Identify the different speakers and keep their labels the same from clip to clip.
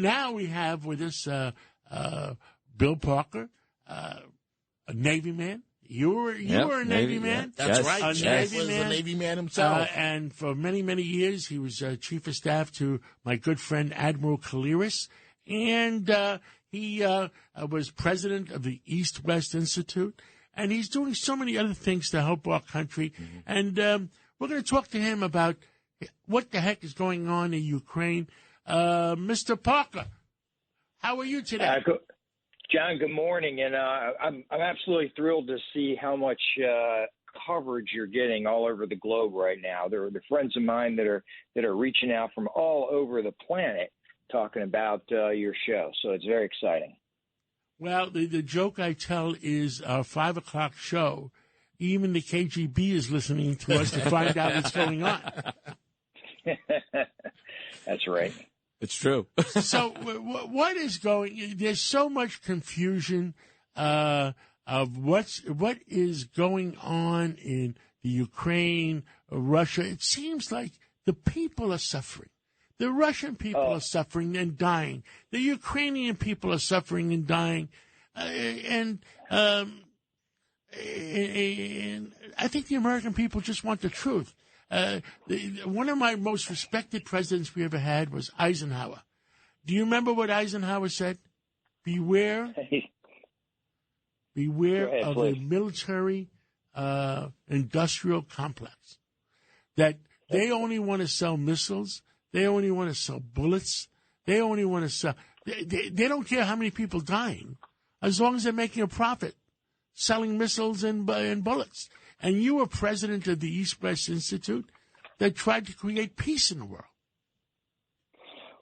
Speaker 1: now we have with us Bill Parker, a Navy man. You were a Navy man.
Speaker 2: That's right.
Speaker 1: A
Speaker 2: Jeff
Speaker 1: Navy
Speaker 2: was
Speaker 1: man.
Speaker 2: a Navy man himself.
Speaker 1: And for many, many years, he was chief of staff to my good friend Admiral Kaliris. And he was president of the East-West Institute. And he's doing so many other things to help our country. Mm-hmm. And we're going to talk to him about what the heck is going on in Ukraine. Mr. Parker, how are you today?
Speaker 3: John, good morning. And I'm absolutely thrilled to see how much coverage you're getting all over the globe right now. There are friends of mine that are reaching out from all over the planet talking about your show. So it's very exciting.
Speaker 1: Well, the joke I tell is our 5 o'clock show. Even the KGB is listening to us to find out what's going on.
Speaker 3: That's right.
Speaker 2: It's true.
Speaker 1: So what is going – there's so much confusion of what is going on in the Ukraine, Russia. It seems like the people are suffering. The Russian people are suffering and dying. The Ukrainian people are suffering and dying. And I think the American people just want the truth. One of my most respected presidents we ever had was Eisenhower. Do you remember what Eisenhower said? Beware of a military industrial complex. That they only want to sell missiles. They only want to sell bullets. They only want to sell. They don't care how many people dying, as long as they're making a profit, selling missiles and bullets. And you were president of the East-West Institute that tried to create peace in the world.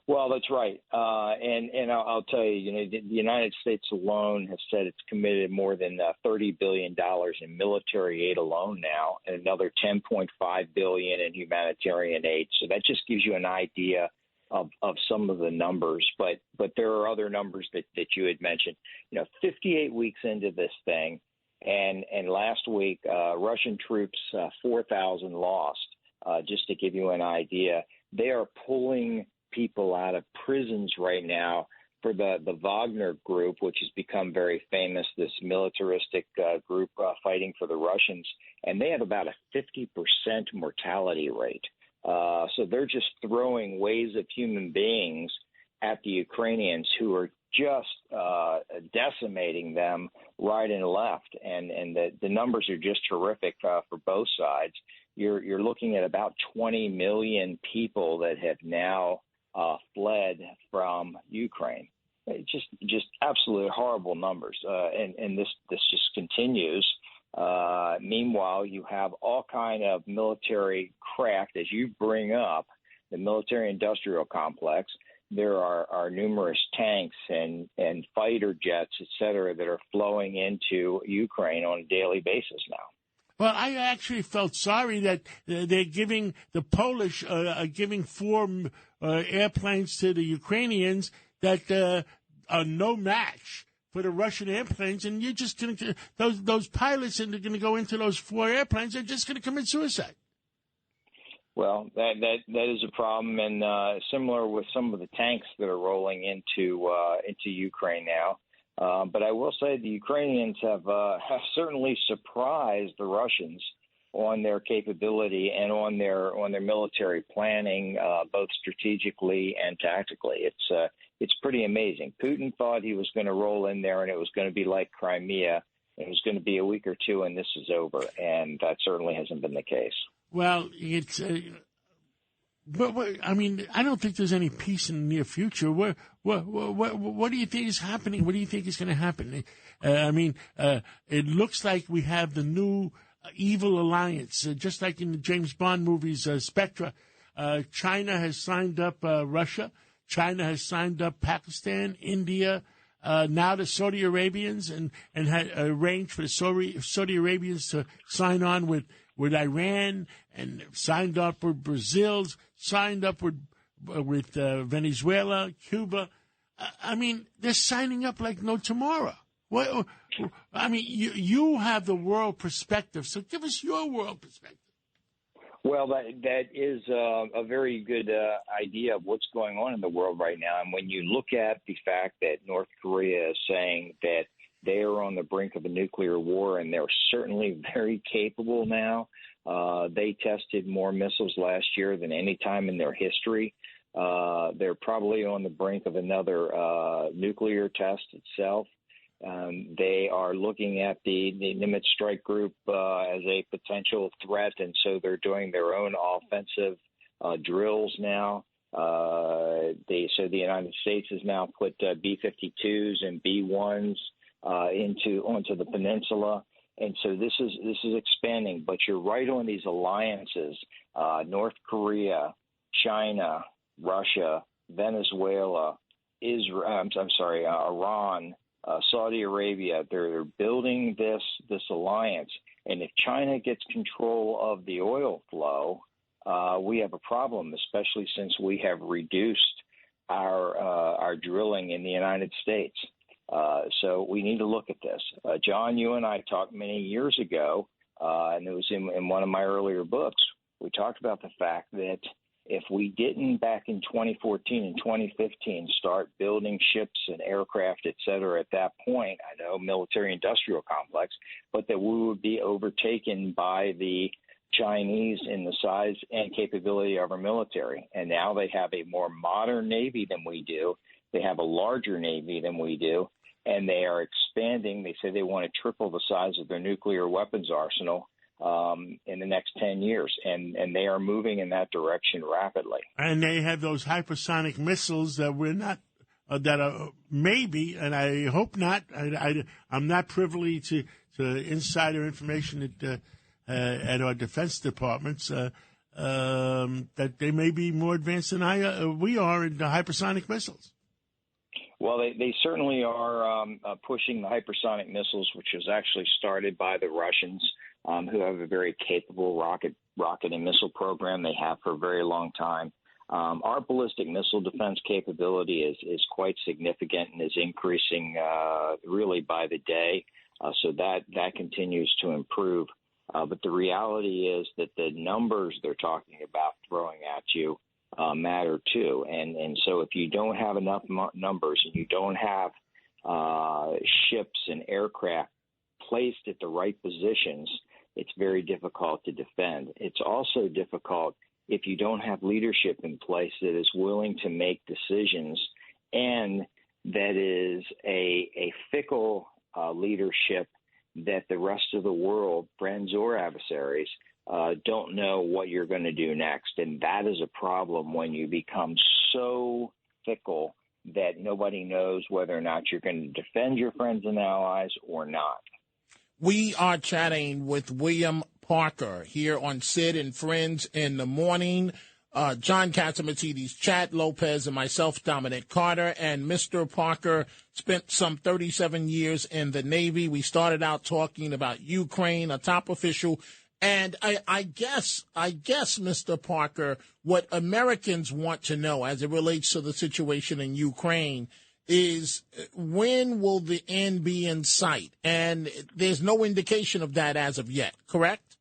Speaker 3: Well, that's right. And I'll tell you, the United States alone has said it's committed more than $30 billion in military aid alone now, and another $10.5 billion in humanitarian aid. So that just gives you an idea of some of the numbers. But there are other numbers that you had mentioned. 58 weeks into this thing, and last week, Russian troops, 4,000 lost. Just to give you an idea, they are pulling people out of prisons right now for the Wagner group, which has become very famous, this militaristic group fighting for the Russians, and they have about a 50% mortality rate. So they're just throwing waves of human beings at the Ukrainians who are just decimating them right and left. And the numbers are just terrific for both sides. You're looking at about 20 million people that have now fled from Ukraine. Just absolutely horrible numbers. And this just continues. Meanwhile, you have all kind of military craft, as you bring up, the military-industrial complex. There are numerous tanks and fighter jets, et cetera, that are flowing into Ukraine on a daily basis now.
Speaker 1: Well, I actually felt sorry that they're giving the Polish giving 4 airplanes to the Ukrainians that are no match for the Russian airplanes, and you're just going to those pilots and they're going to go into those 4 airplanes. They're just going to commit suicide.
Speaker 3: Well, that is a problem, and similar with some of the tanks that are rolling into Ukraine now. But I will say the Ukrainians have certainly surprised the Russians on their capability and on their military planning, both strategically and tactically. It's pretty amazing. Putin thought he was going to roll in there and it was going to be like Crimea. It was going to be a week or two and this is over, and that certainly hasn't been the case.
Speaker 1: Well, it's. But I mean, I don't think there's any peace in the near future. What do you think is happening? What do you think is going to happen? It looks like we have the new evil alliance, just like in the James Bond movies, Spectre. China has signed up Russia. China has signed up Pakistan, India, now the Saudi Arabians, and had arranged for the Saudi Arabians to sign on with Iran, and signed up with Brazil, signed up with Venezuela, Cuba. I mean, they're signing up like no tomorrow. Well, I mean, you have the world perspective, so give us your world perspective.
Speaker 3: Well, that is a very good idea of what's going on in the world right now. And when you look at the fact that North Korea is saying that they are on the brink of a nuclear war, and they're certainly very capable now. They tested more missiles last year than any time in their history. They're probably on the brink of another nuclear test itself. They are looking at the Nimitz strike group as a potential threat, and so they're doing their own offensive drills now. So the United States has now put B-52s and B-1s onto the peninsula, and so this is expanding. But you're right on these alliances: North Korea, China, Russia, Venezuela, Israel. Iran. Saudi Arabia, they're building this alliance, and if China gets control of the oil flow, we have a problem, especially since we have reduced our drilling in the United States. So we need to look at this. John, you and I talked many years ago, and it was in one of my earlier books. We talked about the fact that if we didn't back in 2014 and 2015 start building ships and aircraft, et cetera, at that point, I know military-industrial complex, but that we would be overtaken by the Chinese in the size and capability of our military. And now they have a more modern Navy than we do. They have a larger Navy than we do, and they are expanding. They say they want to triple the size of their nuclear weapons arsenal in the next 10 years, and they are moving in that direction rapidly. And
Speaker 1: they have those hypersonic missiles that we're not, that are maybe, and I hope not. I'm not privy to insider information at our defense departments that they may be more advanced than we are in the hypersonic missiles.
Speaker 3: Well, they certainly are pushing the hypersonic missiles, which was actually started by the Russians, who have a very capable rocket and missile program. They have for a very long time. Our ballistic missile defense capability is quite significant and is increasing really by the day. So that continues to improve. But the reality is that the numbers they're talking about throwing at you matter too. And so if you don't have enough numbers and you don't have ships and aircraft placed at the right positions, it's very difficult to defend. It's also difficult if you don't have leadership in place that is willing to make decisions and that is a fickle leadership that the rest of the world, friends or adversaries, don't know what you're going to do next. And that is a problem when you become so fickle that nobody knows whether or not you're going to defend your friends and allies or not.
Speaker 2: We are chatting with William Parker here on Sid and Friends in the Morning. John Catsimatidis, Chad Lopez, and myself, Dominic Carter. And Mr. Parker spent some 37 years in the Navy. We started out talking about Ukraine, a top official. And I guess, Mr. Parker, what Americans want to know as it relates to the situation in Ukraine is when will the end be in sight? And there's no indication of that as of yet, correct?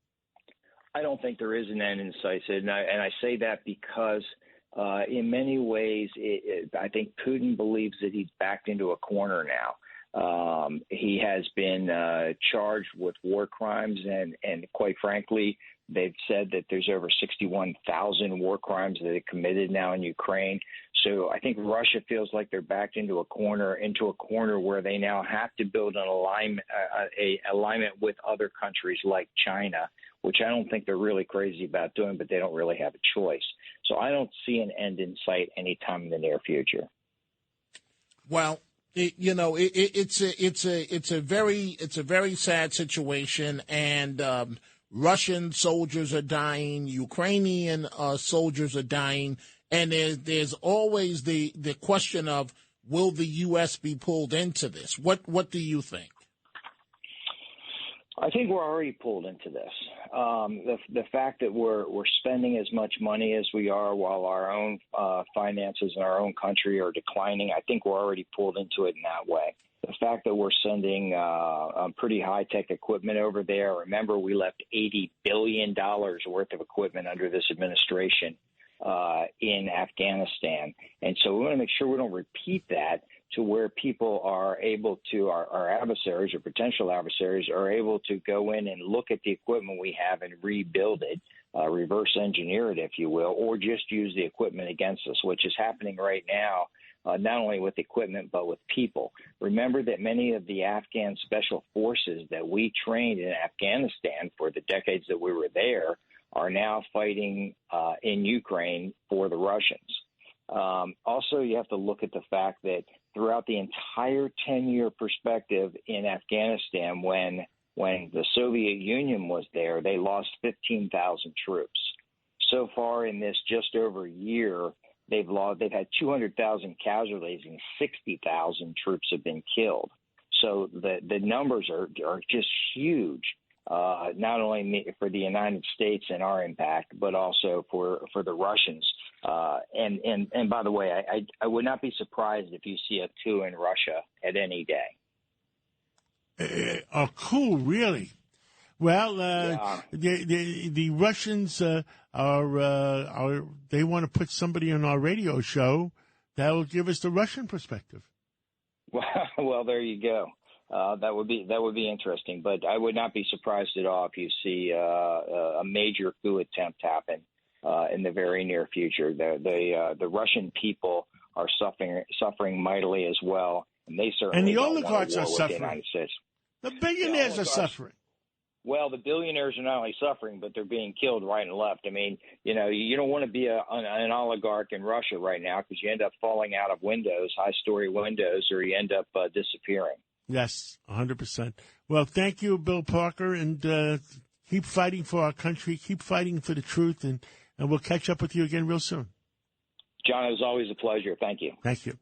Speaker 3: I don't think there is an end in sight, Sid, and I say that because in many ways I think Putin believes that he's backed into a corner now. He has been charged with war crimes, and quite frankly, they've said that there's over 61,000 war crimes that are committed now in Ukraine. So I think Russia feels like they're backed into a corner where they now have to build an alignment with other countries like China, which I don't think they're really crazy about doing, but they don't really have a choice. So I don't see an end in sight anytime in the near future.
Speaker 2: Well, it's a very sad situation, and Russian soldiers are dying, Ukrainian soldiers are dying, and there's always the question of, will the U.S. be pulled into this? What do you think?
Speaker 3: I think we're already pulled into this. The fact that we're spending as much money as we are while our own finances in our own country are declining, I think we're already pulled into it in that way. the fact that we're sending pretty high-tech equipment over there. Remember, we left $80 billion worth of equipment under this administration in Afghanistan. And so we want to make sure we don't repeat that to where people are able to, our adversaries or potential adversaries are able to go in and look at the equipment we have and rebuild it, reverse engineer it, if you will, or just use the equipment against us, which is happening right now, not only with equipment but with people. Remember that many of the Afghan special forces that we trained in Afghanistan for the decades that we were there are now fighting in Ukraine for the Russians. Also, you have to look at the fact that throughout the entire 10-year perspective in Afghanistan, when the Soviet Union was there, they lost 15,000 troops. So far in this just over a year, they've had 200,000 casualties and 60,000 troops have been killed. So the numbers are just huge. Not only for the United States and our impact, but also for the Russians. And by the way, I would not be surprised if you see a coup in Russia at any day.
Speaker 1: A coup, really? Well,
Speaker 3: Yeah.
Speaker 1: the Russians are they want to put somebody on our radio show that will give us the Russian perspective.
Speaker 3: Well, there you go. That would be interesting, but I would not be surprised at all if you see a major coup attempt happen in the very near future. The Russian people are suffering mightily as well, and they certainly
Speaker 1: and the
Speaker 3: don't want
Speaker 1: oligarchs
Speaker 3: a war
Speaker 1: are
Speaker 3: with
Speaker 1: suffering.
Speaker 3: the United States.
Speaker 1: The billionaires are suffering.
Speaker 3: Well, the billionaires are not only suffering, but they're being killed right and left. I mean, you don't want to be an oligarch in Russia right now because you end up falling out of windows, high-story windows, or you end up disappearing.
Speaker 1: Yes, 100%. Well, thank you, Bill Parker, and keep fighting for our country. Keep fighting for the truth, and we'll catch up with you again real soon.
Speaker 3: John, it was always a pleasure. Thank you.
Speaker 1: Thank you.